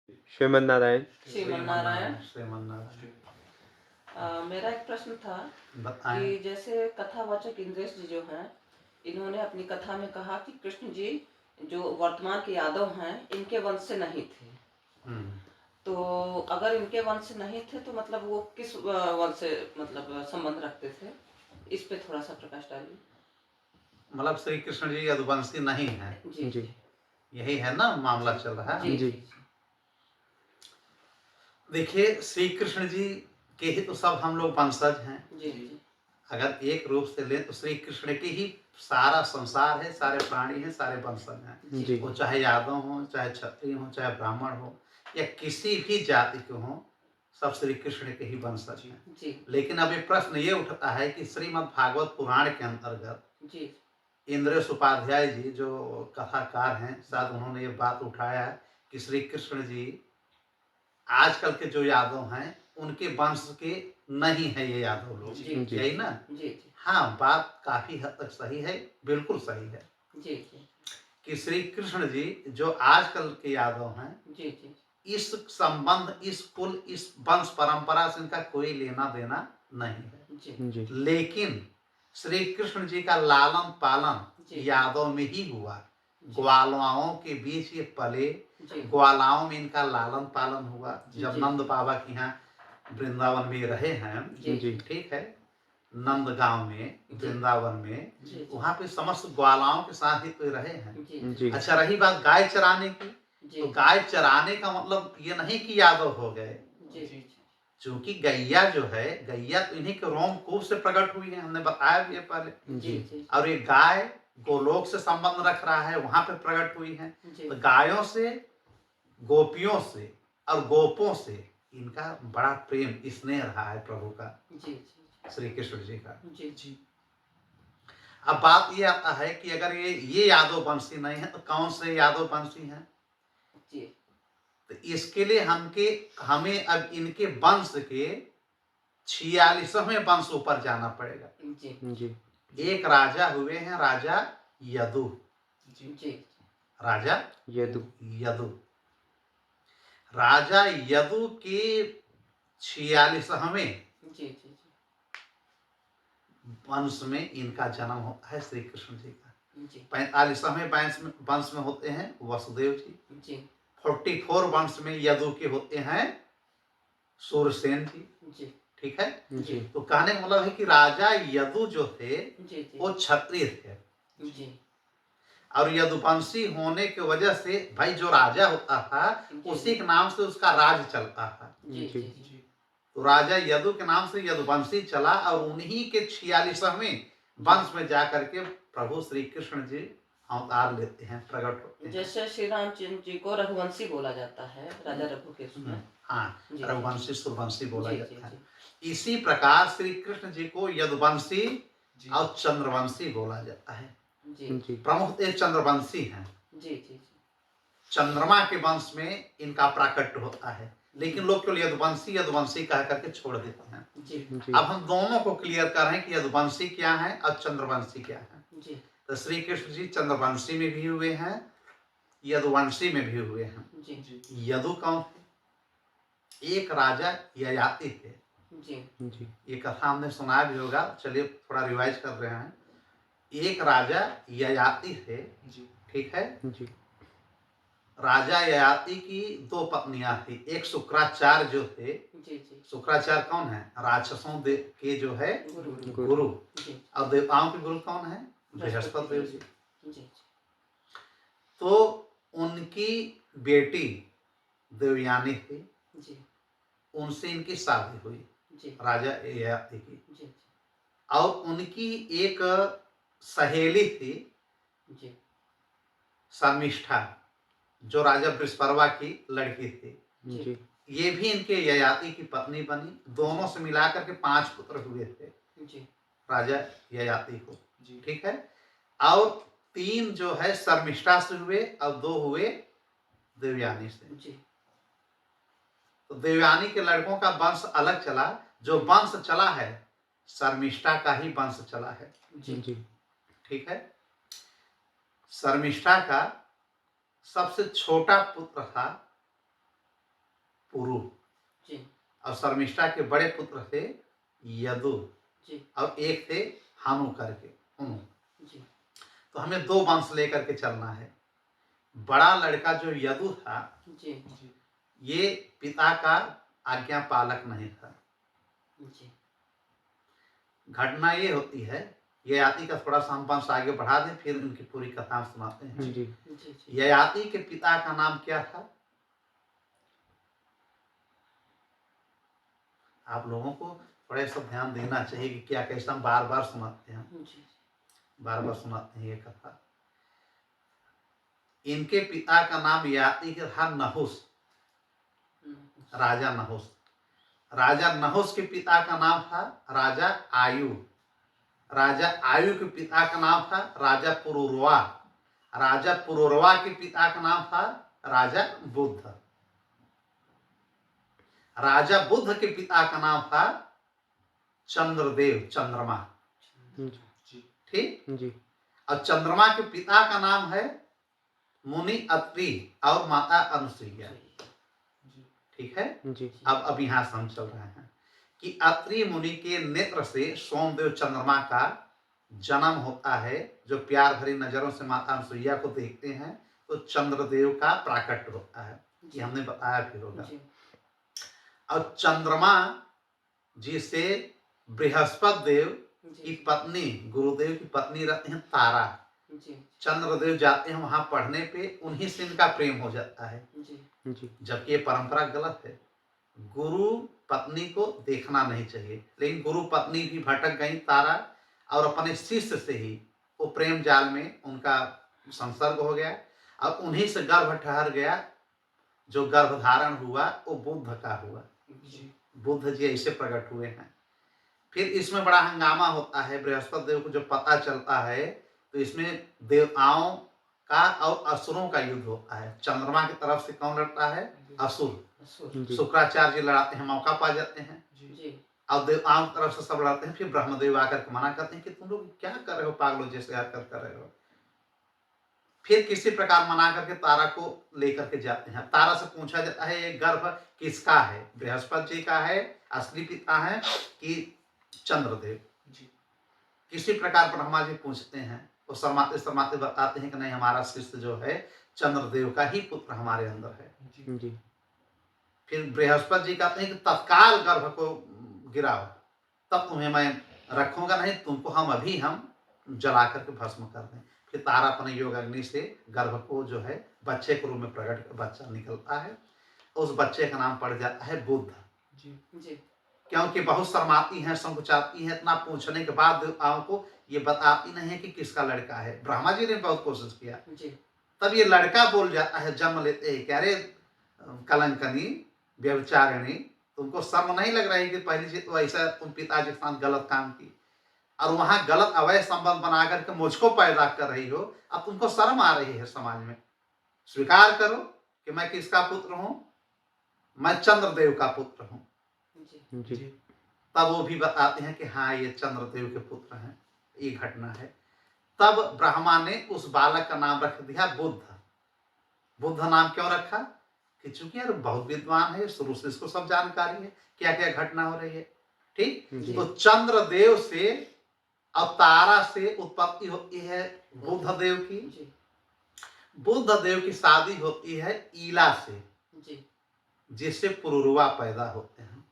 श्रीमन नारायण। श्रीमन नारायण। श्रीमन नारायण। मेरा एक प्रश्न था बताएं। कि जैसे कथावाचक इंद्रेश जी जो हैं, इन्होंने अपनी कथा में कहा कि कृष्ण जी जो वर्तमान के यादव हैं इनके वंश से नहीं थे। तो अगर इनके वंश से नहीं थे तो मतलब वो किस वंश से मतलब संबंध रखते थे, इस पे थोड़ा सा प्रकाश डालिए। मतलब श्री कृष्ण जी यदुवंशी नहीं है जी जी, यही है ना मामला चल रहा है। जी जी, देखिए श्री कृष्ण जी के ही तो सब हम लोग वंशज हैं। जी जी, अगर एक रूप से लें तो श्री कृष्ण के ही सारा संसार है, सारे प्राणी हैं, सारे वंशज हैं। जी वो चाहे यादव हो, चाहे क्षत्रिय हो, चाहे ब्राह्मण हो या किसी भी जाति के हो, सब श्री कृष्ण के ही वंशज हैं। जी, लेकिन अभी प्रश्न ये उठता है कि श्रीमद् भागवत पुराण के अंतर्गत जी इंद्रेश उपाध्याय जी जो कथाकार हैं, शायद उन्होंने ये बात उठाया कि श्री कृष्ण जी आजकल के जो यादव हैं उनके वंश के नहीं है ये यादव लोग, यही ना। जी जी, हाँ, बात काफी हद तक सही है, बिल्कुल सही है जी जी, कि श्री कृष्ण जी जो आजकल के यादव हैं, जी जी, इस संबंध, इस कुल, इस वंश परंपरा से इनका कोई लेना देना नहीं है। जी, लेकिन श्री कृष्ण जी का लालन पालन यादव में ही हुआ। ग्वालाओं के बीच ये पले, ग्वालाओं में इनका लालन पालन हुआ। जब नंद बाबा के यहाँ वृंदावन में रहे हैं, ठीक है, नंद गांव में, वृंदावन में, वहां पे समस्त ग्वालाओं के साथ ही तो रहे हैं। अच्छा, रही बात गाय चराने की, तो गाय चराने का मतलब ये नहीं कि यादव हो गए, क्योंकि गैया जो है, गैया तो इन्हीं के रोमकूप से प्रकट हुई है, हमने बताया भी है पहले। और ये गाय गोलोक से संबंध रख रहा है, वहां पे प्रकट हुई है। तो गायों से, गोपियों से और गोपों से इनका बड़ा प्रेम, स्नेह रहा है प्रभु का, श्री कृष्ण जी का। अब बात ये आता है कि अगर ये यादव वंशी नहीं है तो कौन से यादव वंशी हैं? तो इसके लिए हमें अब इनके वंश के 46वें वंश ऊपर जाना पड़ेगा। एक राजा हुए हैं, राजा यदु। राजा यदु, राजा यदु के 46वें वंश में इनका जन्म होता है श्री कृष्ण जी का। 45वें वंश में होते हैं वसुदेव जी। 44 वंश में यदु के होते हैं सूरसेन जी। ठीक है। तो कहने का मतलब है कि राजा यदु जो थे वो क्षत्रिय थे, और यदुवंशी होने की वजह से भाई जो राजा होता था उसी के नाम से उसका राज चलता था। तो राजा यदु के नाम से यदुवंशी चला, और उन्हीं के 46वें वंश में जाकर के प्रभु श्री कृष्ण जी अवतार लेते हैं, प्रकट होते हैं। जैसे श्री रामचंद्र जी को रघुवंशी बोला जाता है, राजा रघु के उसमें। हाँ, रघुवंशी सूर्यवंशी बोला जाता है। इसी प्रकार श्री कृष्ण जी को यदुवंशी और चंद्रवंशी बोला जाता है। प्रमुख चंद्रवंशी हैं। चंद्रमा के वंश में इनका प्राकट्य होता है, लेकिन लोग केवल यदुवंशी यदुवंशी कह करके छोड़ देते हैं। अब हम दोनों को क्लियर कर रहे हैं कि यदुवंशी क्या है और चंद्रवंशी क्या है। तो श्री कृष्ण जी चंद्रवंशी में भी हुए हैं, यदुवंशी में भी हुए हैं। यदु कौन थे? एक राजा ययाति थे। ये कथा हमने सुना भी होगा, चलिए थोड़ा रिवाइज कर रहे हैं। एक राजा ययाति थे, ठीक है। राजा ययाति की 2 पत्नियां थी। एक शुक्राचार्य जो थे, शुक्राचार्य कौन है? राक्षसों के जो है गुरु, और देवताओं के गुरु कौन है? बृहस्पति देव जी। तो उनकी बेटी देवयानी थी, उनसे इनकी शादी हुई, राजा ययाति की। और उनकी एक सहेली थी शर्मिष्ठा, जो राजा वृषपर्वा की लड़की थी। ये भी इनके ययाति की पत्नी बनी। दोनों से मिलाकर के 5 पुत्र हुए थे राजा ययाति को, ठीक है। और 3 जो है शर्मिष्ठा से हुए और 2 हुए देवयानी से। तो देवयानी के लड़कों का वंश अलग चला, जो वंश चला है शर्मिष्ठा का ही वंश चला है, ठीक है। शर्मिष्ठा का सबसे छोटा पुत्र था पुरु, जी और शर्मिष्ठा के बड़े पुत्र थे यदु, जी और एक थे हानु करके हुनु। जी तो हमें 2 वंश लेकर के चलना है। बड़ा लड़का जो यदु था, जी ये पिता का आज्ञा पालक नहीं था। जी घटना ये होती है, ययाति का थोड़ा सा हम वंश आगे बढ़ा दें, फिर उनकी पूरी कथा सुनाते हैं। जी जी ययाति के पिता का नाम क्या था? आप लोगों को थोड़ा सा ध्यान देना चाहिए कि क्या कैसे हम बार बार सुनाते हैं, जी बार बार सुनाते हैं ये कथा। इनके पिता का नाम ययाति का था नहुस, राजा नहुस। राजा नहुस के पिता का नाम था राजा आयु। राजा आयु के पिता का नाम था राजा पुरुरवा। राजा पुरुरवा के पिता का नाम था राजा बुद्ध। राजा बुद्ध के पिता का नाम था चंद्रदेव, चंद्रमा। ठीक। जी और चंद्रमा के पिता का नाम है मुनि अत्रि और माता अनुसुईया। ठीक है। जी अब यहाँ से हम चल रहे हैं कि अत्रि मुनि के नेत्र से सोमदेव चंद्रमा का जन्म होता है। जो प्यार भरी नजरों से माता अनुसुईया को देखते हैं तो चंद्रदेव का प्राकट्य होता है। ये हमने बताया फिर होगा। और चंद्रमा जी से बृहस्पति देव की पत्नी, गुरुदेव की पत्नी रहती हैं तारा। चंद्रदेव जाते हैं वहां पढ़ने पे, उन्हीं से इनका प्रेम हो जाता है। जबकि ये परंपरा गलत है। गुरु पत्नी को देखना नहीं चाहिए, लेकिन गुरु पत्नी भी भटक गई तारा, और अपने शिष्य से ही वो प्रेम जाल में उनका संसर्ग हो गया और उन्हीं से गर्भ ठहर गया। जो गर्भ धारण हुआ वो बुद्ध का हुआ। बुद्ध जी ऐसे प्रकट हुए हैं। फिर इसमें बड़ा हंगामा होता है। बृहस्पति देव को जब पता चलता है तो इसमें देवताओं का और असुरों का युद्ध होता है। चंद्रमा की तरफ से कौन लड़ता है? असुर। शुक्राचार्य जी लड़ाते हैं, मौका पा जाते हैं। और देवताओं की तरफ से सब लड़ते हैं। फिर ब्रह्मदेव आकर के मना करते हैं कि तुम लोग क्या कर रहे हो, पागलों जैसे हरकत कर रहे हो। फिर किसी प्रकार मना करके तारा को लेकर के जाते हैं। तारा से पूछा जाता है ये गर्भ किसका है? बृहस्पति जी का है, असली पिता है कि चंद्रदेव? किसी प्रकार ब्रह्मा जी पूछते हैं तो शर्माते शर्माते बताते हैं कि नहीं, हमारा शिष्य जो है चंद्रदेव का ही पुत्र हमारे अंदर है। जी फिर बृहस्पति जी कहते हैं कि तत्काल गर्भ को गिराओ, तब तुम्हें मैं रखूंगा नहीं, तुमको हम जला करके भस्म कर दें। फिर तारा अपने योग अग्नि से गर्भ को जो है बच्चे के रूप में प्रकट, बच्चा निकलता है। उस बच्चे का नाम पड़ जाता है बुद्ध। क्योंकि बहुत शर्माती हैं, संकुचाती हैं। इतना पूछने के बाद देवताओं को ये बताती नहीं है कि किसका लड़का है। ब्रह्मा जी ने बहुत कोशिश किया। तब ये लड़का बोल जाता है जन्म लेते ही, कह रहे कलंकनी, व्यभिचारिणी, तुमको शर्म नहीं लग रही कि पहली चीज तो ऐसा तुम पिताजी के साथ गलत काम की और वहां गलत अवैध संबंध बना करके मुझको पैदा कर रही हो। अब तुमको शर्म आ रही है समाज में। स्वीकार करो कि मैं किसका पुत्र हूं, मैं चंद्रदेव का पुत्र हूं। तब वो भी बताते हैं कि हाँ ये चंद्रदेव के पुत्र हैं। ये घटना है। तब ब्रह्मा ने उस बालक का नाम रख दिया बुद्ध। बुद्ध नाम क्यों रखा? कि चूंकि यार बहुत विद्वान है, शुरू से इसको सब जानकारी है क्या क्या घटना हो रही है। ठीक। तो चंद्रदेव से और तारा से उत्पत्ति होती है बुद्ध देव की। बुद्ध देव की शादी होती है ईला से, जिससे पुरुरवा पैदा होते हैं।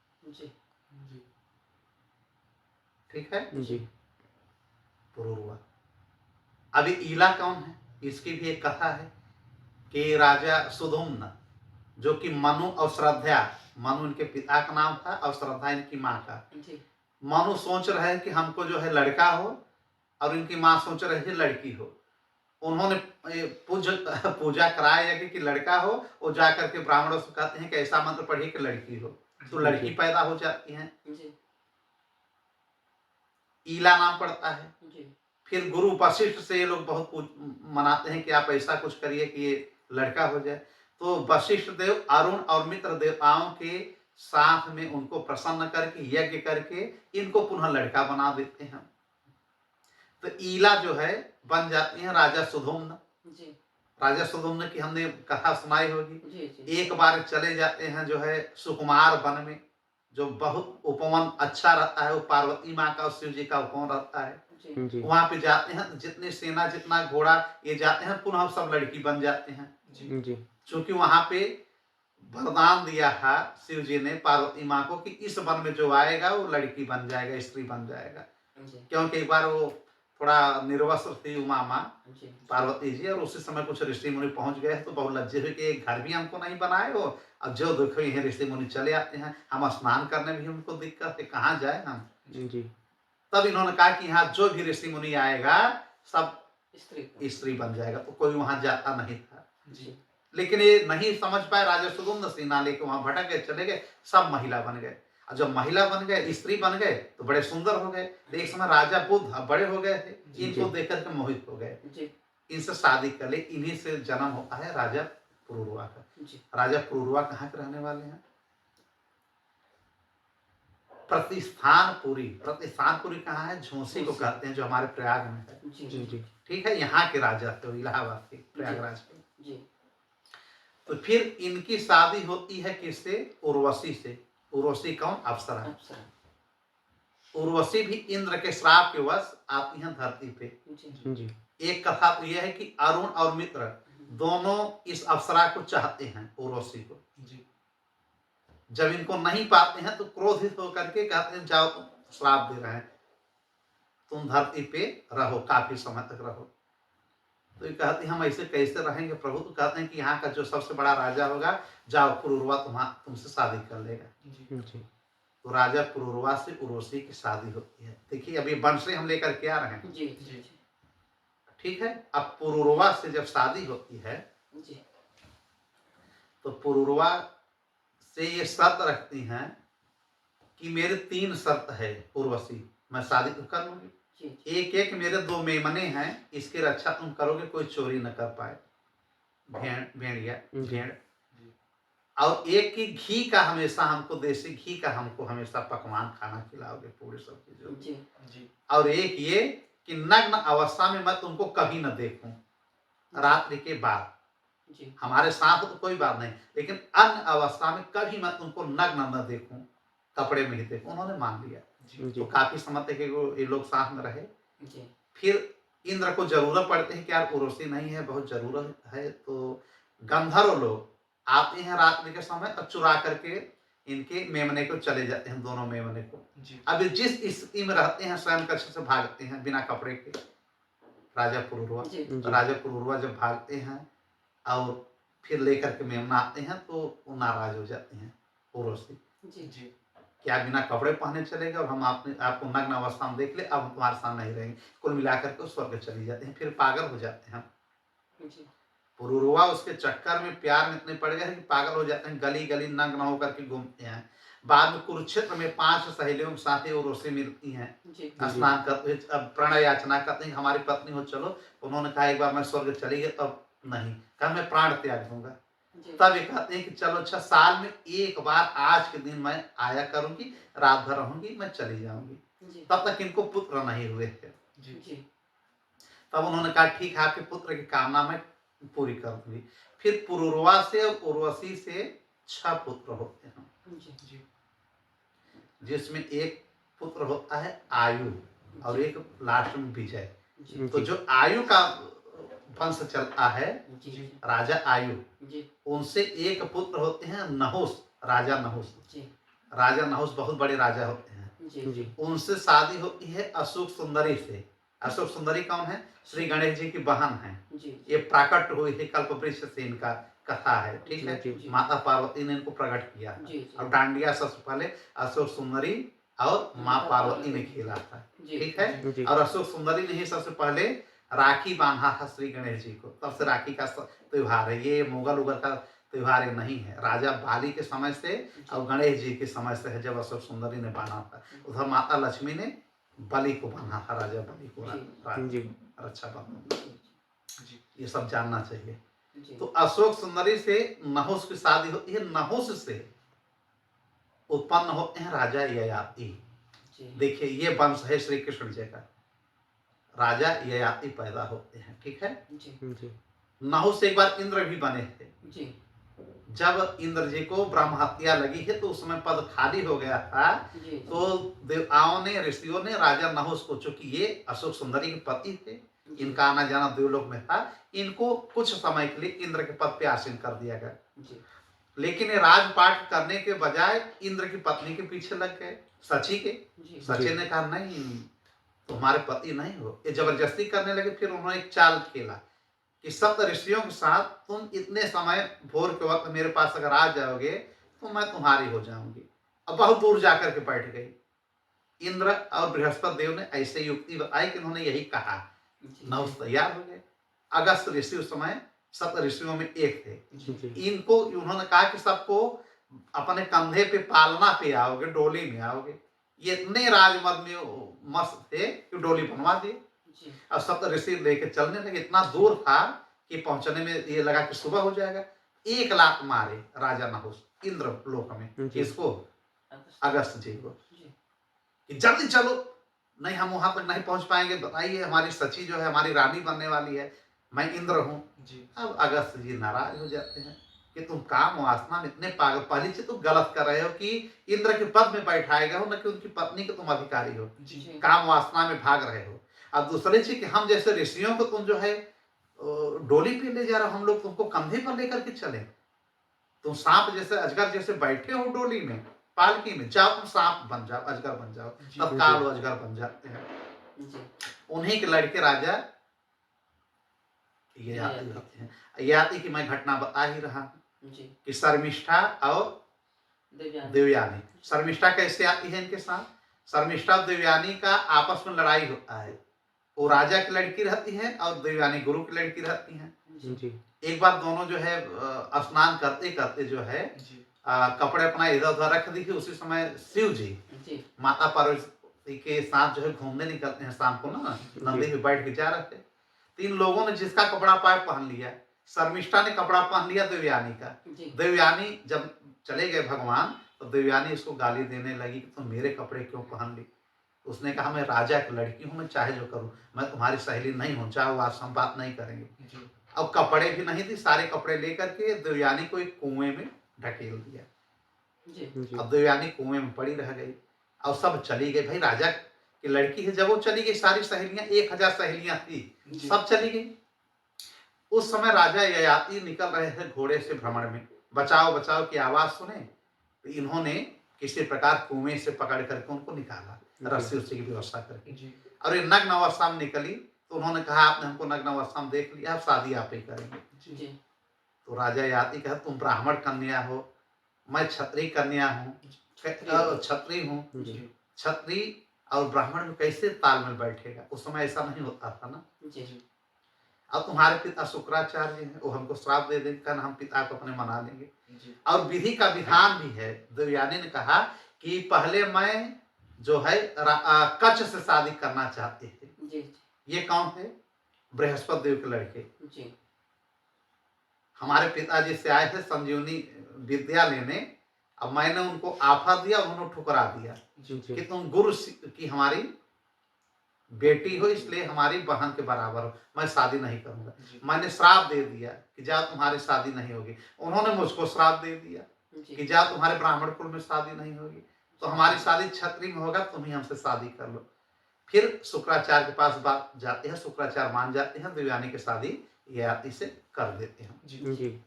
ठीक है जी पुरुरवा। अभी ईला कौन है? इसकी भी एक कथा है कि राजा सुधुम्न, जो कि मनु और श्रद्धा, मनु इनके पिता का नाम था और श्रद्धा इनकी माँ का। मनु सोच रहे हैं कि हमको जो है लड़का हो और इनकी माँ सोच रही थी लड़की हो। उन्होंने पूजा कराया यज्ञ कि लड़का हो, और जाकर के ब्राह्मणों से कहते हैं कि ऐसा मंत्र पढ़िए कि लड़की हो, तो लड़की पैदा हो जाती है। ईला नाम पड़ता है। फिर गुरु वशिष्ठ से ये लोग बहुत मनाते हैं कि आप ऐसा कुछ करिए कि ये लड़का हो जाए। तो वशिष्ठ देव, अरुण और मित्र देवताओं के साथ में उनको प्रसन्न करके यज्ञ करके इनको पुनः लड़का बना देते हैं। तो ईला जो है बन जाती है राजा सुधुम्न। राजा सुदुम्न की हमने कथा सुनाई होगी। जी जी एक बार चले जाते हैं जो है सुकुमार वन में, जो बहुत उपवन अच्छा रहता है, वो पार्वती माँ का और शिव जी का उपवन रहता है। जी वहां पे जाते हैं, जितनी सेना जितना घोड़ा ये जाते हैं, पुनः सब लड़की बन जाते हैं। जी क्योंकि वहां पे वरदान दिया है शिव जी ने पार्वती माँ को कि इस वन में जो आएगा वो लड़की बन जाएगा, स्त्री बन जाएगा। जी क्योंकि एक बार वो थोड़ा निर्वस्त्र थी उमा माँ जी पार्वती जी, और उसी समय कुछ ऋषि मुनि पहुंच गए तो बहुत लज्जे हुए कि एक घर भी हमको नहीं बनाए हो, अब जो देखो ये ऋषि मुनि चले आते हैं, हम स्नान करने भी हमको दिक्कत है, कहाँ जाए हम। जी तब इन्होंने कहा कि यहाँ जो भी ऋषि मुनि आएगा सब स्त्री स्त्री बन जाएगा, तो कोई वहां जाता नहीं था। जी लेकिन ये नहीं समझ पाए, राजा सुगुम्न सेना लेके वहां भटक गए, चले गए, सब महिला बन गए। और जब महिला बन गए, स्त्री बन गए, तो बड़े सुंदर हो गए। तो एक समय राजा बुद्ध अब बड़े हो गए थे, इनको देख करके मोहित हो गए, जी इनसे शादी कर ले। इन्हीं से जन्म होता है राजा पुरूरवा का। जी राजा पुरूरवा कहाँ के रहने वाले हैं? प्रतिस्थानपुरी। प्रतिस्थानपुरी कहाँ है? झूसी को कहते हैं, जो हमारे प्रयाग में है। जी जी जी ठीक है, यहाँ के राजा थे, इलाहाबाद के, प्रयागराज के। जी तो फिर इनकी शादी होती है किससे? उर्वशी से। उर्वशी कौन? अप्सरा। अप्सरा उर्वशी भी इंद्र के श्राप के वश आती हैं धरती पे। जी जी एक कथा तो यह है कि अरुण और मित्र दोनों इस अप्सरा को चाहते हैं, उर्वशी को। जब इनको नहीं पाते हैं तो क्रोधित होकर के कहते हैं जाओ, तुम श्राप दे रहे हैं, तुम धरती पे रहो, काफी समय तक रहो। तो ये कहती हम ऐसे कैसे रहेंगे प्रभु? तो कहते हैं कि यहाँ का जो सबसे बड़ा राजा होगा, जाओ पुरूरवा तुमसे शादी कर लेगा। जी तो राजा पुरूरवा से उर्वशी की शादी होती है। देखिए अभी वंश से हम लेकर के आ रहे हैं, जी जी ठीक है। अब पुरूरवा से जब शादी होती है जी तो पुरूरवा से ये शर्त रखती हैं कि मेरे 3 शर्त है उर्वशी, मैं शादी तो कर लूंगी। जी एक एक मेरे 2 मेमने हैं, इसकी रक्षा तुम करोगे, कोई चोरी न कर पाए, भेड़िया भेड़। और एक की घी का हमेशा हमको, देसी घी का हमको हमेशा पकवान खाना खिलाओगे, पूरी सब्जी जो। जी और एक ये कि नग्न अवस्था में मैं तुमको कभी न देखूं, रात्रि के बाद। जी हमारे साथ तो कोई बात नहीं, लेकिन अन्य अवस्था में कभी मैं तुमको नग्न न देखूं, कपड़े में ही देखूं। उन्होंने मान लिया। तो काफी समय तक ये लोग साथ में रहे। जी फिर इंद्र को जरूरत पड़ती है कि यार उर्वशी नहीं है, बहुत जरूरत है। तो गंधर्व लोग आते हैं रात्रि के समय और चुरा करके इनके मेमने को चले जाते हैं, दोनों मेमने को। अभी जिस स्थिति में रहते हैं, स्वयं कक्ष से भागते हैं बिना कपड़े के राजा पुरूरवा। तो राजा पुरूरवा जब भागते हैं और फिर लेकर के मेमना आते हैं, तो वो नाराज हो जाते हैं उर्वशी जी कि आप बिना कपड़े पहने चले गए और हम आपको नग्न अवस्था में देख ले, अब हम तुम्हारे सामने नहीं रहेंगे। कुल मिलाकर के स्वर्ग चली जाते हैं, फिर पागल हो जाते हैं। जी पुरूरवा उसके चक्कर में, प्यार में इतने पड़ गए हैं कि पागल हो जाते हैं, गली गली नग्न होकर के घूमते हैं। बाद में कुरुक्षेत्र में 5 सहेलियों के साथ ही उर्वशी मिलती हैं, स्नान करते, अब प्रणय याचना करते हैं हमारी पत्नी हो चलो। उन्होंने कहा एक बार मैं स्वर्ग चली गई, तब नहीं कहा मैं प्राण त्याग दूंगा। तब ये कहते हैं कि चलो अच्छा, साल में एक बार आज के दिन मैं आया करूंगी, रात भर रहूंगी, मैं चली जाऊंगी। तब तक इनको पुत्र नहीं हुए थे। तब उन्होंने कहा ठीक है, आपके पुत्र की कामना मैं पूरी कर दूंगी। फिर पुरूरवा से और उर्वशी से 6 पुत्र होते हैं, जिसमें एक पुत्र होता है आयु और एक लास्ट में विजय। तो जो आयु का वंश चलता है, राजा आयु, उनसे एक पुत्र होते हैं नहुस, राजा नहुस। राजा नहुस बहुत बड़े राजा होते हैं। उनसे शादी होती है अशोक सुंदरी से। अशोक सुंदरी कौन है? श्री गणेश जी की बहन है। ये प्राकट हुई थी कल्प वृक्ष से, इनका कथा है, ठीक है। माता पार्वती ने इनको प्रकट किया और डांडिया सबसे पहले अशोक सुंदरी और माँ पार्वती ने खेला था, ठीक है। और अशोक सुंदरी ने ही सबसे पहले राखी बांधा था श्री गणेश जी को, तब से राखी का त्योहार है। ये मुगल उगल का त्योहार नहीं है, राजा बाली के समय से और गणेश जी के समय से है, जब अशोक सुंदरी ने बांधा था। उधर माता लक्ष्मी ने बलि को बांधा था, राजा बलि को रक्षा बंधन। ये सब जानना चाहिए। तो अशोक सुंदरी से नहुस की शादी होती है। नहुस से उत्पन्न होते हैं राजा ययाति। देखिए ये वंश है श्री कृष्ण जी का, राजा ययाति पैदा होते हैं, ठीक है। नहुष से एक बार इंद्र भी बने थे। जी जब इंद्र जी को ब्रह्म हत्या लगी है तो उस समय पद खाली हो गया था। जी तो देवताओं ने, ऋषियों ने राजा नहुष को, चूंकि ये अशोक सुंदरी के पति थे, जी इनका आना जाना देवलोक में था, इनको कुछ समय के लिए इंद्र के पद पे आसीन कर दिया गया। जी लेकिन ये राजपाट करने के बजाय इंद्र की पत्नी के पीछे लग गए, सची के। जी सची ने कहा नहीं, तुम्हारे पति नहीं हो। ये जबरदस्ती करने लगे। फिर उन्होंने एक चाल खेला कि सप्त ऋषियों के साथ तुम इतने समय भोर के वक्त मेरे पास अगर आ जाओगे तो मैं तुम्हारी हो जाऊंगी। अब बहुत दूर जाकर के बैठ गई। इंद्र और बृहस्पति देव ने ऐसे युक्ति बताई कि उन्होंने यही कहा। जी नहुष तैयार हो गए। अगस्त ऋषि उस समय सप्त ऋषियों में एक थे। जी इनको उन्होंने कहा कि सबको अपने कंधे पे पालना पे आओगे, डोली में आओगे। ये इतने राजमद में मस्त थे कि डोली बनवा दिए। जी अब सप्त ऋषि लेके चलने लगे। इतना दूर था कि पहुंचने में ये लगा कि सुबह हो जाएगा। एक लात मारे राजा नहुष इंद्र लोक में, इसको अगस्त जी को, जी कि जल्दी चलो, नहीं हम वहां तक नहीं पहुंच पाएंगे। बताइए, हमारी सची जो है हमारी रानी बनने वाली है, मैं इंद्र हूं। अब अगस्त जी नाराज हो जाते हैं कि तुम काम वासना में इतने पागल, पहली से तुम गलत कर रहे हो कि इंद्र के पद में बैठाए गए हो, न कि उनकी पत्नी के तुम अधिकारी हो। काम वासना में भाग रहे हो। अब दूसरे चीज कि हम जैसे ऋषियों को तुम जो है डोली पे ले जा रहे हो, हम लोग तुमको कंधे पर लेकर के चले। तुम सांप जैसे, अजगर जैसे बैठे हो डोली में, पालकी में, जाओ तुम सांप बन जाओ, अजगर बन जाओ। तत्काल वो अजगर बन जाते हैं। उन्हीं के लड़के राजा ययाति होते हैं। ययाति की मैं घटना बता ही रहा हूं कि शर्मिष्ठा और देवयानी। शर्मिष्ठा कैसे आती है इनके साथ? शर्मिष्ठा और देवयानी का आपस में लड़ाई होता है। वो राजा की लड़की रहती है और देवयानी गुरु की लड़की रहती है। एक बार दोनों जो है स्नान करते करते जो है कपड़े अपना इधर उधर रख दी थी। उसी समय शिव जी माता पार्वती के साथ जो है घूमने निकलते हैं शाम को ना, नंदी में बैठ के जा रहे थे। तीन लोगों ने जिसका कपड़ा पाए पहन लिया। शर्मिष्ठा ने कपड़ा पहन लिया देवयानी का। देवयानी जब चले गए भगवान तो देवयानी इसको गाली देने लगी कि तुम मेरे कपड़े क्यों पहन ली। उसने कहा मैं राजा की लड़की हूं, मैं चाहे जो करूं, मैं तुम्हारी सहेली नहीं हूं, चाहे आज हम बात नहीं करेंगे। अब कपड़े भी नहीं थी, सारे कपड़े लेकर के देवयानी को एक कुएं में ढकेल दिया। अब देवयानी कुएं में पड़ी रह गई और सब चली गई। भाई राजा की लड़की है, जब वो चली गई सारी सहेलियां, 1000 सहेलियां थी, सब चली गई। उस समय राजा ययाति निकल रहे थे घोड़े से भ्रमण में, बचाओ बचाओ की आवाज सुने तो इन्होंने किसी प्रकार कुएं से पकड़ करके उनको निकाला, रस्सी उस्सी की व्यवस्था करके। और ये नग्न अवस्था में निकली तो उन्होंने कहा आपने हमको नग्न अवस्था में देख लिया, अब शादी आप ही करेंगे। तो राजा ययाति कहा तुम ब्राह्मण कन्या हो, मैं क्षत्रिय कन्या हूँ, क्षत्रिय हूँ। क्षत्रिय और ब्राह्मण में कैसे तालमेल बैठेगा? उस समय ऐसा नहीं होता था ना। अब तुम्हारे पिता शुक्राचार्य हैं, वो हमको श्राप दे देंगे, कहना हम पिता को अपने मना लेंगे। और विधि का विधान भी है। देवयानी ने कहा कि पहले मैं जो है कच्छ से शादी करना चाहते थे। ये कौन है? बृहस्पति देव के लड़के। हमारे पिताजी से आए थे संजीवनी विद्या लेने। अब मैंने उनको ऑफर दिया, उन्होंने ठुकरा दिया कि तुम गुरु की हमारी बेटी हो, इसलिए हमारी बहन के बराबर हो, मैं शादी नहीं करूंगा। मैंने श्राप दे दिया कि जा तुम्हारी शादी नहीं होगी। उन्होंने मुझको श्राप दे दिया कि जा तुम्हारे ब्राह्मण कुल में शादी नहीं होगी, तो हमारी शादी क्षत्रिय में होगा, तुम ही हमसे शादी कर लो। फिर शुक्राचार्य के पास बात जाते हैं, शुक्राचार्य मान जाते हैं, देवयानी की शादी ययाति से कर देते हैं।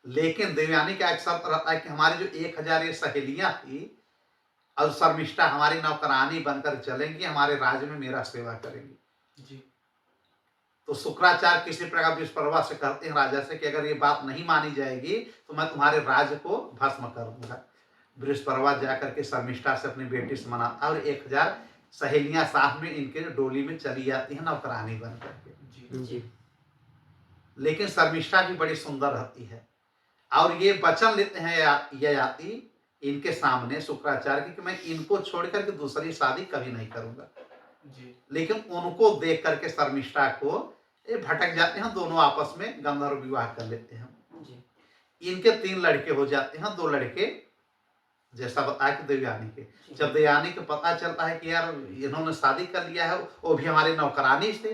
लेकिन देवयानी का एक शर्त रहता है कि हमारी जो 1000 ये सहेलियां थी और शर्मिष्ठा हमारी नौकरानी बनकर चलेंगी, हमारे राज्य में मेरा सेवा करेंगी। तो शुक्राचार्य किसी प्रकार विस्परवा से कहते हैं राजा से कि अगर ये बात नहीं मानी जाएगी तो मैं तुम्हारे राज्य को भस्म कर दूंगा। बृहस्परवा जाकर के शर्मिष्ठा से अपनी बेटी से मनाता और 1000 सहेलियां साथ में इनके डोली में चली जाती है नौकरानी बन करके। लेकिन शर्मिष्ठा भी बड़ी सुंदर रहती है और ये वचन लेते हैं ययाति इनके सामने शुक्राचार्य की कि मैं इनको छोड़ करके दूसरी शादी कभी नहीं करूंगा। लेकिन उनको देख करके शर्मिष्ठा को भटक जाते हैं, दोनों आपस में गंधर्व विवाह कर लेते हैं। इनके 3 लड़के हो जाते हैं, 2 लड़के जैसा बताया कि देवयानी के। जब देवयानी को पता चलता है कि यार इन्होंने शादी कर लिया है, वो भी हमारी नौकरानी से,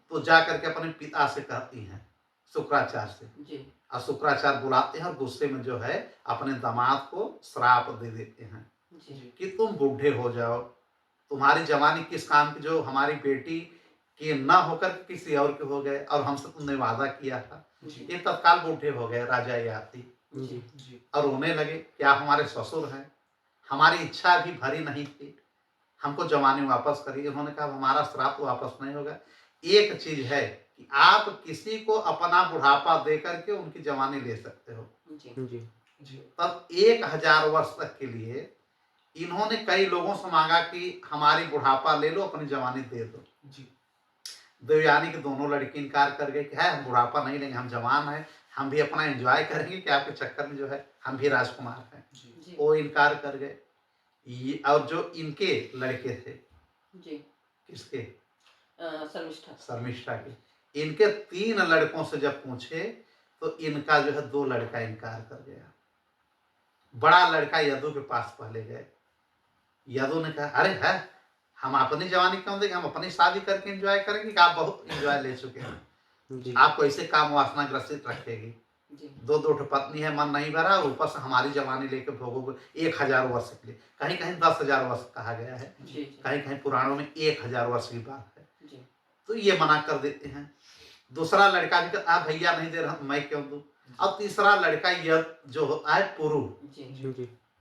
तो जा करके अपने पिता से कहती हैं शुक्राचार्य से। जी और शुक्राचार्य बुलाते हैं और गुस्से में जो है अपने दामाद को श्राप दे देते हैं जी कि तुम बूढ़े हो जाओ, तुम्हारी जवानी किस काम की, जो हमारी बेटी के न होकर किसी और के हो गए, और हमसे तुमने वादा किया था। जी ये तत्काल बूढ़े हो गए राजा याति जी और रोने लगे, क्या हमारे ससुर हैं, हमारी इच्छा भी भरी नहीं थी, हमको जवानी वापस करिए। उन्होंने कहा हमारा श्राप वापस नहीं होगा, एक चीज है कि आप किसी को अपना बुढ़ापा दे करके उनकी जवानी ले सकते हो। जी तब 1000 वर्ष तक के लिए इन्होंने कई लोगों से मांगा कि हमारी बुढ़ापा ले लो, अपनी जवानी दे दो। देवयानी के दोनों लड़के इनकार कर गए कि है हम बुढ़ापा नहीं लेंगे, हम जवान हैं, हम भी अपना एंजॉय करेंगे, कि आपके चक्कर में जो है हम भी राजकुमार हैं। वो इनकार कर गए। और जो इनके लड़के थे, जी किसके, शर्मिष्ठा शर्मिष्ठा के, इनके 3 लड़कों से जब पूछे तो इनका जो है 2 लड़का इनकार कर गया। बड़ा लड़का यदु के पास पहले गए। यदु ने कहा अरे है, हम अपनी जवानी क्यों देंगे, हम अपनी शादी करके एंजॉय करेंगे, कि आप बहुत एंजॉय ले चुके हैं, आपको ऐसे काम वासना ग्रसित रखेगी। 2 पत्नी है, मन नहीं भरा, और ऊपर से हमारी जवानी लेके भोगोगे 1000 वर्ष के लिए। कहीं कहीं 10,000 वर्ष कहा गया है, कहीं कहीं पुराणों में 1000 वर्ष की बात है। तो ये मना कर देते हैं। दूसरा लड़का भी कहता भैया नहीं दे रहा, मैं क्यों दूं। अब तीसरा लड़का यद जो होता है पुरु,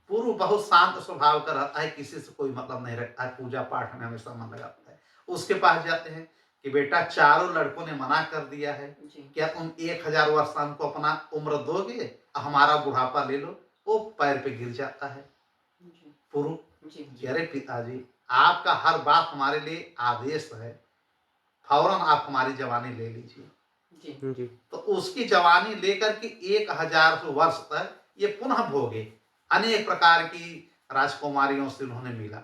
पुरु बहुत शांत स्वभाव का रहता है, किसी से कोई मतलब नहीं रखता है, पूजा पाठ में हमेशा मन लगाता है। उसके पास जाते हैं कि बेटा चारों लड़कों ने मना कर दिया है, क्या तुम 1000 वर्ष हमको अपना उम्र दोगे, हमारा बुढ़ापा ले लो। वो पैर पे गिर जाता है पुरु, अरे पिताजी आपका हर बात हमारे लिए आदेश है, फौरन आप हमारी जवानी ले लीजिए। तो उसकी जवानी लेकर के 1000 वर्ष तक ये पुनः भोगे। अनेक प्रकार की राजकुमारियों से उन्होंने मिला,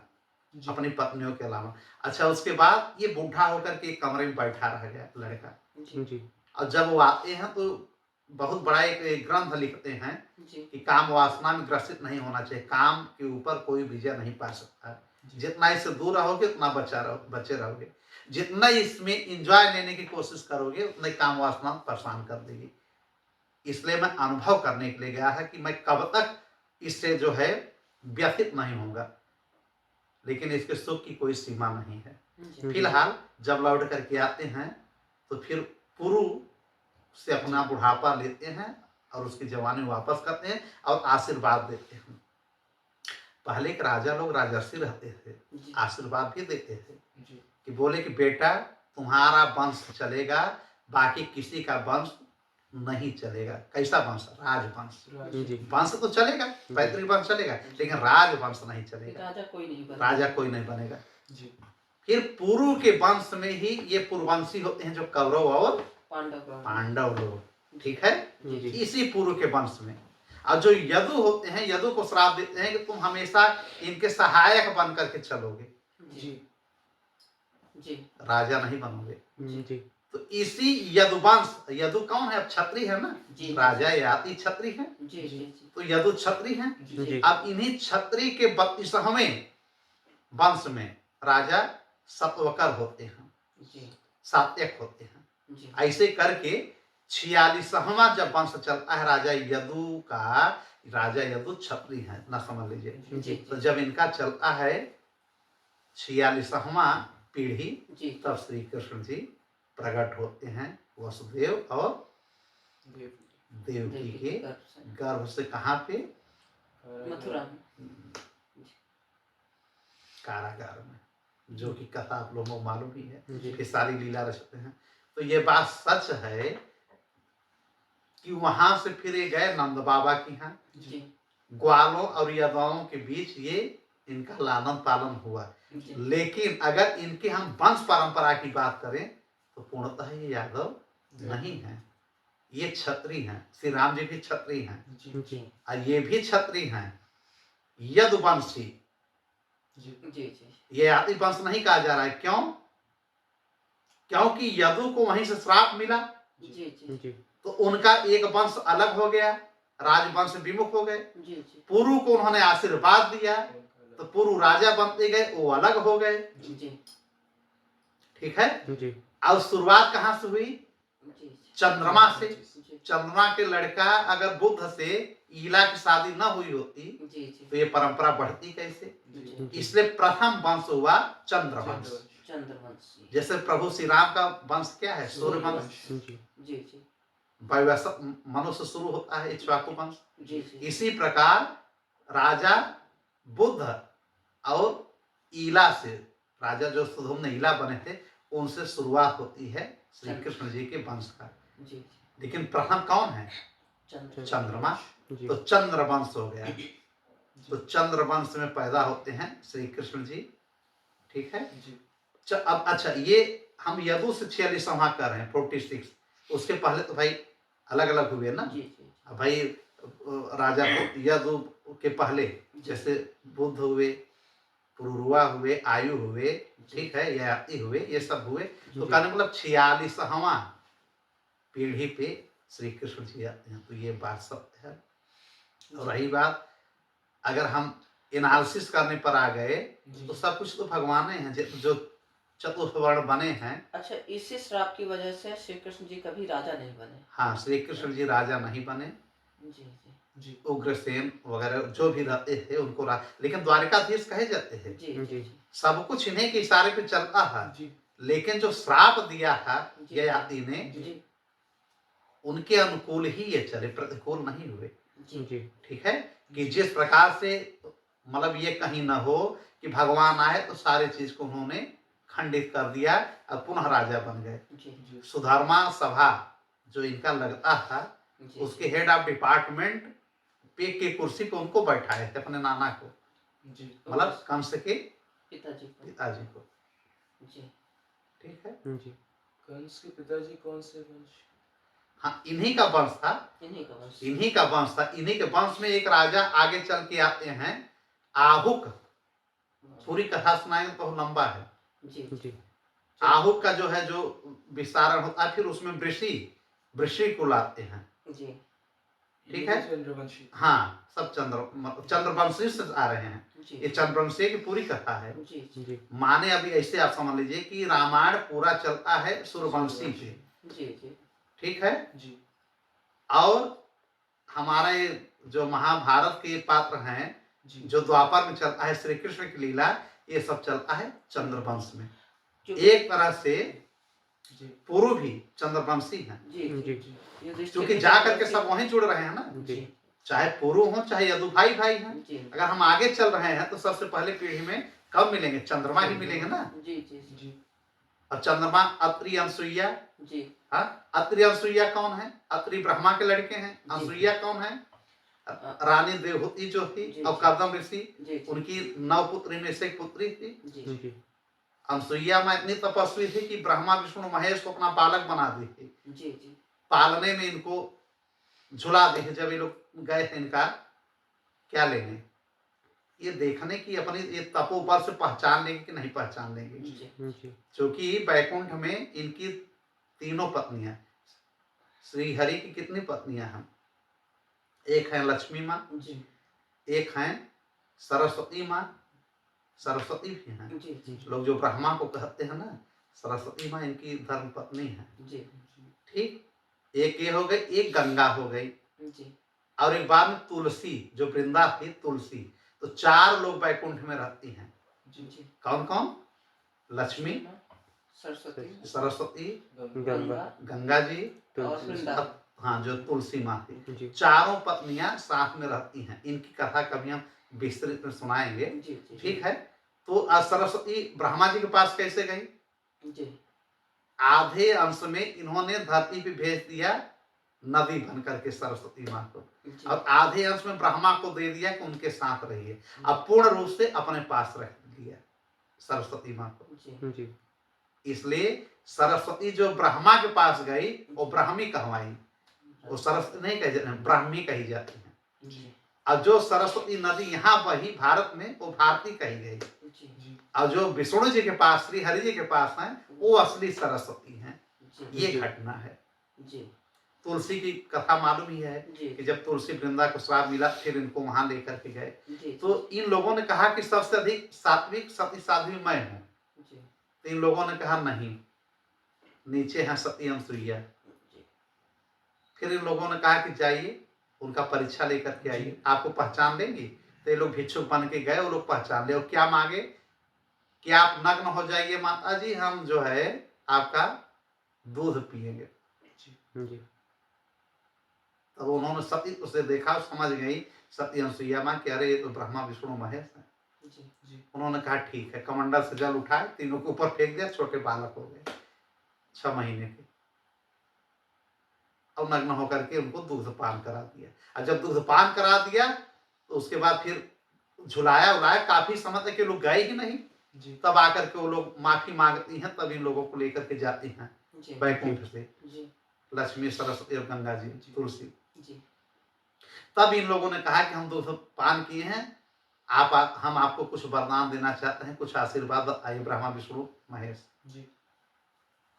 अपनी पत्नियों के अलावा। अच्छा, उसके बाद ये बूढ़ा होकर के एक कमरे में बैठा रह गया लड़का। और जब वो आते हैं तो बहुत बड़ा एक ग्रंथ लिखते हैं कि काम वासना में ग्रसित नहीं होना चाहिए, काम के ऊपर कोई विजय नहीं पा सकता। जितना इससे दूर रहोगे उतना बचे रहोगे, जितना इसमें एंजॉय लेने की कोशिश करोगे उतना काम वासना परेशान कर देगी। इसलिए मैं अनुभव करने के लिए गया है कि मैं कब तक इससे जो है व्यथित नहीं होगा, लेकिन इसके सुख की कोई सीमा नहीं है। फिलहाल जब लौट करके आते हैं तो फिर पुरु से अपना बुढ़ापा लेते हैं और उसकी जवानी वापस करते हैं और आशीर्वाद देते हैं। पहले के राजा लोग राजर्षि रहते थे, आशीर्वाद भी देते थे कि बोले कि बेटा तुम्हारा वंश चलेगा, बाकी किसी का वंश नहीं चलेगा। कैसा वंश? राजवंश। वंश तो चलेगा, पैतृक वंश चलेगा, लेकिन राजवंश नहीं चलेगा, राजा कोई नहीं बनेगा। फिर पुरु के वंश में ही ये पुरवंशी होते हैं, जो कौरव और पांडव लोग, ठीक है, इसी पुरु के वंश में। और जो यदु होते हैं, यदु को श्राप देते हैं कि तुम हमेशा इनके सहायक बन करके चलोगे, राजा नहीं बनोगे। तो इसी यदुवंश, यदु कौन है? अब क्षत्रिय है ना, राजा याति क्षत्रिय है, तो यदु क्षत्रिय है। अब इन्हीं क्षत्रिय के 32वें वंश में राजा सत्वकर होते हैं, सात्यक होते हैं। ऐसे करके 46वां जब वंश चलता है राजा यदु का, राजा यदु क्षत्रिय है ना, समझ लीजिए। तो जब इनका चलता है 46वां पीढ़ी, तब श्री कृष्ण जी प्रकट होते हैं वसुदेव और देवकी के गर्भ से। कहाँ पे? मथुरा में, कारागार में, जो कि कथा आप लोगों को मालूम ही है कि सारी लीला रचते हैं। तो ये बात सच है कि वहां से फिर ये गए नंद बाबा के यहाँ, ग्वालों और यादवों के बीच ये इनका लालन पालन हुआ। लेकिन अगर इनके हम वंश परंपरा की बात करें तो पूर्णतः ये यादव नहीं है, ये क्षत्रिय हैं। श्री राम जी भी क्षत्रिय हैं और ये भी क्षत्रिय हैं, यदुवंशी। ये आदि वंश नहीं कहा जा रहा है। क्यों? क्योंकि यदु को वहीं से श्राप मिला, तो उनका एक वंश अलग हो गया, राजवंश विमुख हो गए। पुरु को उन्होंने आशीर्वाद दिया तो पुरु राजा बनते गए, वो अलग हो गए, ठीक है। और शुरुआत कहां से हुई? चंद्रमा से। जी चंद्रमा के लड़का अगर बुद्ध से ईला की शादी न हुई होती जी जी तो ये परंपरा बढ़ती कैसे? जी इसलिए प्रथम वंश हुआ चंद्रवंश। चंद्रवंशी जैसे प्रभु श्री राम का वंश क्या है? सूर्यवंश। जी जी वैवस्वत मनुष्य शुरू होता है इक्ष्वाकु वंश। जी जी इसी प्रकार राजा बुद्ध और ईला से, राजा जो सुधुम्न ईला बने थे, उनसे शुरुआत होती है श्री कृष्ण जी के वंश का। जी लेकिन प्रथम कौन है? चंद्रमा। तो चंद्रवंश हो गया। तो चंद्रवंश में पैदा होते हैं श्री कृष्ण जी। ठीक है। अब अच्छा, ये हम यदु से 46वां कर रहे हैं, 46। उसके पहले तो भाई अलग अलग हुए ना। अब भाई राजा यदु के पहले जैसे बुद्ध हुए, पुरुरुआ हुए, आयु हुए, ठीक है, ययाति हुए, ये सब हुए। तो कहने मतलब 46वां पीढ़ी पे श्री कृष्ण जी आते हैं। तो ये बात सत्य है। और रही बात, अगर हम एनालिसिस करने पर आ गए तो सब कुछ तो भगवान हैं जो चतुर्थ वर्ण बने हैं। अच्छा, इसी श्राप की वजह से श्री कृष्ण जी कभी राजा नहीं बने। हाँ, श्री कृष्ण जी राजा नहीं बने। जी जी उग्रसेन वगैरह जो भी रहते थे उनको लेकिन द्वारिकाधीश कहे जाते हैं। जी सब कुछ इन्हीं के इशारे पे चलता है। लेकिन जो श्राप दिया था ययाति ने, जी उनके अनुकूल ही ये चले, प्रतिकूल नहीं हुए। जी ठीक है, कि जिस प्रकार से मतलब ये कहीं न हो कि भगवान आए तो सारे चीज को उन्होंने खंडित कर दिया और पुनः राजा बन गए। सुधर्मा सभा जो इनका लगता था, उसके हेड ऑफ डिपार्टमेंट पे की कुर्सी पे उनको बैठाए थे, अपने नाना को, मतलब कंस के पिताजी को। जी ठीक है। कंस के पिताजी कौन से वंश? हाँ, इन्हीं का वंश था। इन्हीं का वंश। इन्हीं का वंश था। इन्हीं के वंश में एक राजा आगे चल के आते हैं, आहुक। पूरी कथा सुनाएंगे तो बहुत लंबा है। जी आहुक का जो है जो विस्तारण होता है, फिर उसमें वृषि को लाते हैं। जी ठीक है। चंद्रवंशी। हाँ, सब चंद्रवंशी से आ रहे हैं। जी ये चंद्रवंशी की पूरी कथा है। जी माने अभी ऐसे आप समझ लीजिए कि रामायण पूरा चलता है सूर्यवंशी पे। जी ठीक है। जी और हमारे जो महाभारत के पात्र हैं, जो द्वापर में चलता है श्री कृष्ण की लीला, ये सब चलता है चंद्रवंश में। एक तरह से पूर्व भी चंद्रवंशी हैं, क्योंकि जा करके सब वहीं जुड़ रहे हैं ना। चाहे पूर्व हो चाहे यदु भाई हैं। अगर हम आगे चल रहे हैं तो सबसे पहले पीढ़ी में कब मिलेंगे? चंद्रमा ही मिलेंगे ना। और चंद्रमा अत्रि अनसुईया। हाँ, अत्रि अनसुईया कौन है? अत्रि ब्रह्मा के लड़के हैं। अनसुईया कौन है? रानी देवहूति जो थी और कर्दम ऋषि, उनकी 9 पुत्री में से एक पुत्री थी। अनसुईया में इतनी तपस्वी थी कि ब्रह्मा विष्णु महेश को अपना बालक बना दी थी। पालने में इनको झुला दी। जब ये लोग गए थे इनका क्या लेंगे, ये देखने की अपनी ये तपोबल से पहचान लेंगे कि नहीं पहचान लेंगे। क्योंकि बैकुंठ में इनकी 3 पत्नियां, श्री हरि की कितनी पत्नियां हैं? एक है लक्ष्मी माँ, एक है सरस्वती माँ। सरस्वती भी हैं। लोग जो ब्रह्मा को कहते हैं ना, सरस्वती माँ इनकी धर्म पत्नी है। ठीक, एक ये हो गई, एक गंगा हो गई, और एक बाद में तुलसी, जो वृंदा थी तुलसी। तो 4 लोग बैकुंठ में रहती हैं। कौन कौन? लक्ष्मी, सरस्वती, गंगा जी, हाँ, जो तुलसी माँ थी। 4 पत्नियां साथ में रहती हैं। इनकी कथा कभी हम विस्तृत में सुनाएंगे। ठीक है। तो सरस्वती ब्रह्मा जी के पास कैसे गई? आधे अंश में इन्होंने धरती पे भेज दिया नदी बन करके सरस्वती माँ को, और आधे अंश में ब्रह्मा को दे दिया कि उनके साथ रहिए। अब पूर्ण रूप से अपने पास रख दिया सरस्वती माँ को। इसलिए सरस्वती जो ब्रह्मा के पास गई वो ब्राह्मी कहवाई। वो सरस्वती नहीं कही जाती, ब्राह्मी कही जाती है। और जो सरस्वती नदी यहाँ बही भारत में, वो भारती कही गई। और जो विष्णु जी के पास, श्री हरि जी के पास हैं, वो असली सरस्वती हैं। ये घटना है। तुलसी की कथा मालूम ही है कि जब तुलसी वृंदा को श्राप मिला, फिर इनको वहां लेकर के गए। तो इन लोगों ने कहा कि सबसे अधिक सात्विक सती साध्वी मैं हूँ। तो इन लोगों ने कहा नहीं, नीचे है सती अनसुईया। फिर इन लोगों ने कहा कि जाइए उनका परीक्षा लेकर के आइए, आपको पहचान लेंगी। तो ये लोग भिक्षुक बन के गए, वो लोग पहचान ले। और क्या मांगे कि आप नग्न हो जाइए माता जी, हम जो है आपका दूध पिएंगे। तब उन्होंने सती उसे देखा और समझ गई सती अनसुईया माँ कि अरे ये तो ब्रह्मा विष्णु महेश है। उन्होंने कहा ठीक है, कमंडल से जल उठाए, तीनों के ऊपर फेंक दिया, छोटे बालक हो गए 6 महीने के। अब नग्न होकर के उनको दूध पान करा दिया। और जब दूध पान करा दिया तो उसके बाद फिर झुलाया उलाया, काफी समय तक ये लोग गए ही नहीं। तब आकर के वो लोग माफी मांगती हैं, तब इन लोगों को लेकर के जाती हैं बैकुंठ से, लक्ष्मी सरस्वती और गंगा जी तुलसी। तब इन लोगों ने कहा कि हम दूध पान किए हैं, हम आपको कुछ वरदान देना चाहते हैं, कुछ आशीर्वाद आइए ब्रह्मा विष्णु महेश।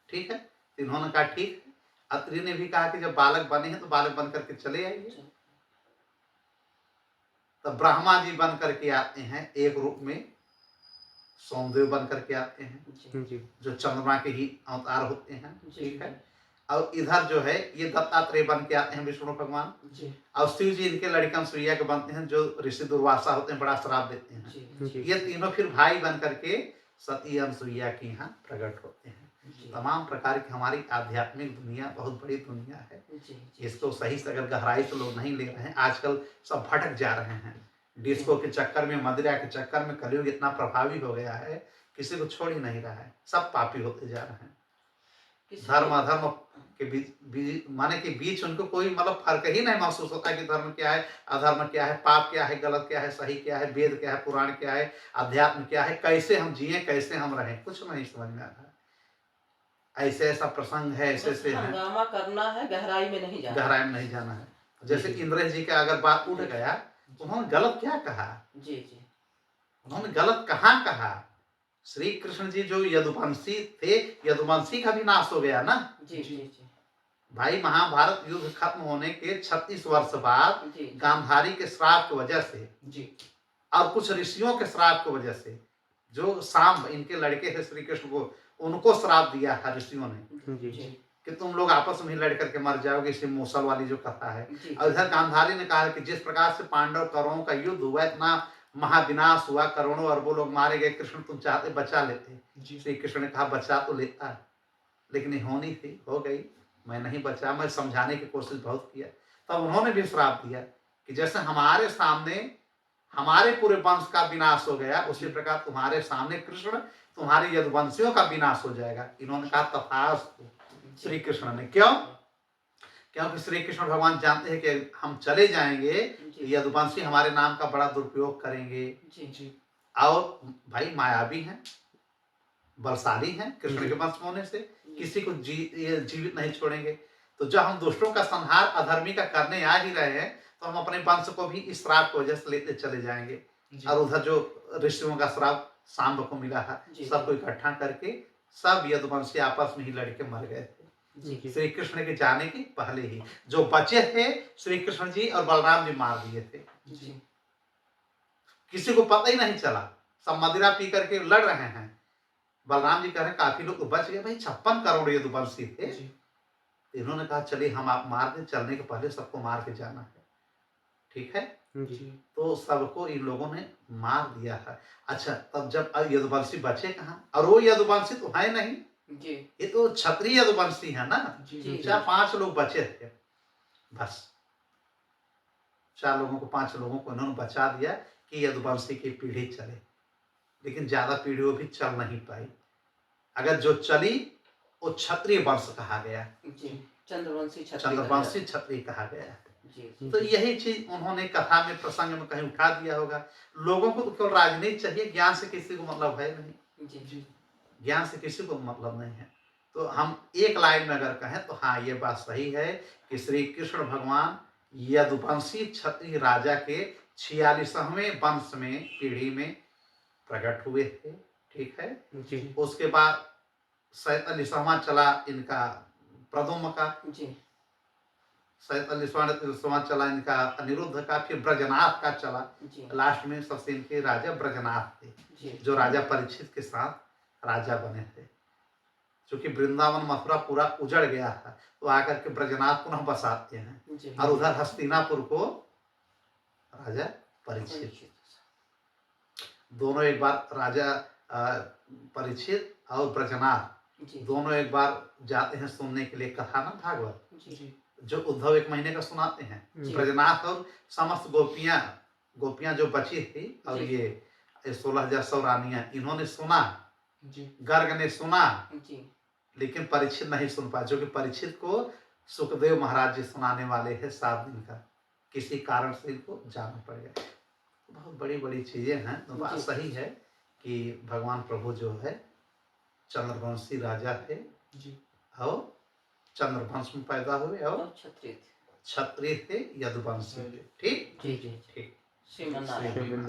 ठीक है, इन्होंने कहा ठीक है। अत्रि ने भी कहा कि जब बालक बने हैं तो बालक बन करके चले आइए। तब ब्रह्मा जी बन करके आते हैं, एक रूप में सोमदेव बन करके आते हैं, जो चंद्रमा के ही अवतार होते हैं। ठीक है, और इधर जो है ये दत्तात्रेय बन के आते हैं विष्णु भगवान, और शिव जी इनके लड़के अनसुईया के बनते हैं, जो ऋषि दुर्वासा होते हैं, बड़ा श्राप देते हैं। ये तीनों फिर भाई बन करके सती अनसुईया के यहाँ प्रकट होते हैं। तमाम प्रकार की हमारी आध्यात्मिक दुनिया बहुत बड़ी दुनिया है। इसको सही से अगर गहराई से लोग नहीं ले रहे हैं, आजकल सब भटक जा रहे हैं डिस्को के चक्कर में, मदिरा के चक्कर में। कलयुग इतना प्रभावी हो गया है, किसी को छोड़ ही नहीं रहा है, सब पापी होते जा रहे हैं। धर्म अधर्म के माने के बीच उनको कोई मतलब फर्क ही नहीं महसूस होता कि धर्म क्या है, अधर्म क्या है, पाप क्या है, गलत क्या है, सही क्या है, वेद क्या है, पुराण क्या है, अध्यात्म क्या है, कैसे हम जिए, कैसे हम रहें, कुछ नहीं समझ में आ रहा है। ऐसे ऐसा प्रसंग है, ऐसे ऐसे है, हंगामा करना है, गहराई में नहीं जाना, गहराई में नहीं जाना है। जैसे इंद्रेश जी का अगर बात उठ गया, उन्होंने गलत क्या कहा? उन्होंने गलत कहाँ कहा? श्री कृष्ण जी जो यदुवंशी थे, यदुवंशी का भी नाश हो गया ना। भाई महाभारत युद्ध खत्म होने के 36 वर्ष बाद गांधारी के श्राप की वजह से और कुछ ऋषियों के श्राप की वजह से, जो सांब इनके लड़के थे श्री कृष्ण को, उनको श्राप दिया था ऋषियों ने कि तुम लोग आपस में ही लड़ करके मर जाओगे, इसे मूसल वाली जो कथा है। और इधर गांधारी ने कहा कि जिस प्रकार से पांडव कौरवों का युद्ध हुआ, इतना महाविनाश हुआ, करोड़ों अरबों लोग मारे गए, कृष्ण तुम चाहते बचा लेते। श्री कृष्ण ने कहा बचा तो लेता, लेकिन होनी थी, हो गई, मैं नहीं बचा, मैं समझाने की कोशिश बहुत किया। तब उन्होंने भी श्राप दिया कि जैसे हमारे सामने हमारे पूरे वंश का विनाश हो गया, उसी प्रकार तुम्हारे सामने कृष्ण तुम्हारे यदुवंशियों का विनाश हो जाएगा। इन्होंने कहा तथास्तु श्री कृष्ण ने। क्यों? क्योंकि श्री कृष्ण भगवान जानते हैं कि हम चले जाएंगे, यदुवंशी हमारे नाम का बड़ा दुरुपयोग करेंगे। और भाई मायावी हैं, बलशाली हैं, कृष्ण के वंश होने से किसी को जीवित नहीं छोड़ेंगे। तो जब हम दुष्टों का संहार अधर्मी का करने आ ही रहे हैं, तो हम अपने वंश को भी इस श्राप की वजह से लेते चले जाएंगे। और उधर जो ऋषियों का श्राप सांब को मिला है, सबको इकट्ठा करके सब यदुवंशी आपस में ही लड़के मर गए थे श्री कृष्ण के जाने के पहले ही। जो बचे थे श्री कृष्ण जी और बलराम जी मार दिए थे, किसी को पता ही नहीं चला, सब मदिरा पी करके लड़ रहे हैं। बलराम जी कह रहे काफी लोग तो बच गए, भाई 56 करोड़ यदुवंशी थे। इन्होंने कहा चलिए हम आप मार के चलने के पहले सबको मार के जाना है। ठीक है, तो सबको इन लोगों ने मार दिया है। अच्छा, तब जब यदुवंशी बचे कहाँ? और वो यदुवंशी तो है नहीं, ये तो क्षत्रिय यदुवंशी है ना। 4-5 लोग बचे थे बस, 4 लोगों को 5 लोगों को इन्होंने बचा दिया कि यदुवंशी की पीढ़ी चले, लेकिन ज्यादा पीढ़ी वो भी चल नहीं पाई। अगर जो चली वो क्षत्रिय वंश कहा गया, चंद्रवंशी क्षत्रिय कहा गया। तो यही चीज उन्होंने कथा में प्रसंग में कहीं उठा दिया होगा। लोगों को तो केवल राजनीति चाहिए, ज्ञान से किसी को मतलब है नहीं, ज्ञान से किसी को मतलब नहीं है। तो हम एक लाइन में अगर कहें तो हाँ, ये बात सही है कि श्री कृष्ण भगवान यदुवंशी क्षत्रिय राजा के 46वें वंश में पीढ़ी में प्रकट हुए थे। ठीक है, उसके बाद 47वां चला इनका प्रदुम्न का, 47वां चला इनका अनिरुद्ध का, फिर ब्रजनाथ का चला। लास्ट में सबसे इनके राजा ब्रजनाथ थे, जो राजा परीक्षित के साथ राजा बने थे। चूंकि वृंदावन मथुरा पूरा उजड़ गया है, तो आकर के ब्रजनाथ पुनः बसाते हैं। जी और उधर हस्तिनापुर को राजा परीक्षित, दोनों एक बार राजा परीक्षित और ब्रजनाथ जी दोनों एक बार जाते हैं सुनने के लिए कथा ना भागवत, जी जो उद्धव एक महीने का सुनाते हैं। जी। ब्रजनाथ और समस्त गोपियां जो बची थी, और जी। ये 16,100 रानियां, इन्होंने सुना, जी गर्ग ने सुना, जी लेकिन परीक्षित नहीं सुन पाए, जो कि परीक्षित को सुखदेव महाराज जी सुनाने वाले हैं 7 दिन का, किसी कारण से इनको जाना पड़ गया। बहुत बड़ी बड़ी चीजें हैं। तो बात जी। सही है कि भगवान प्रभु जो है चंद्रवंशी राजा थे, जी और चंद्रवंश में पैदा हुए, और और क्षत्रिय थे। क्षत्रिय थे, यदुवंशी थे। ठीक जी जी ठीक। श्रीमन नारायण।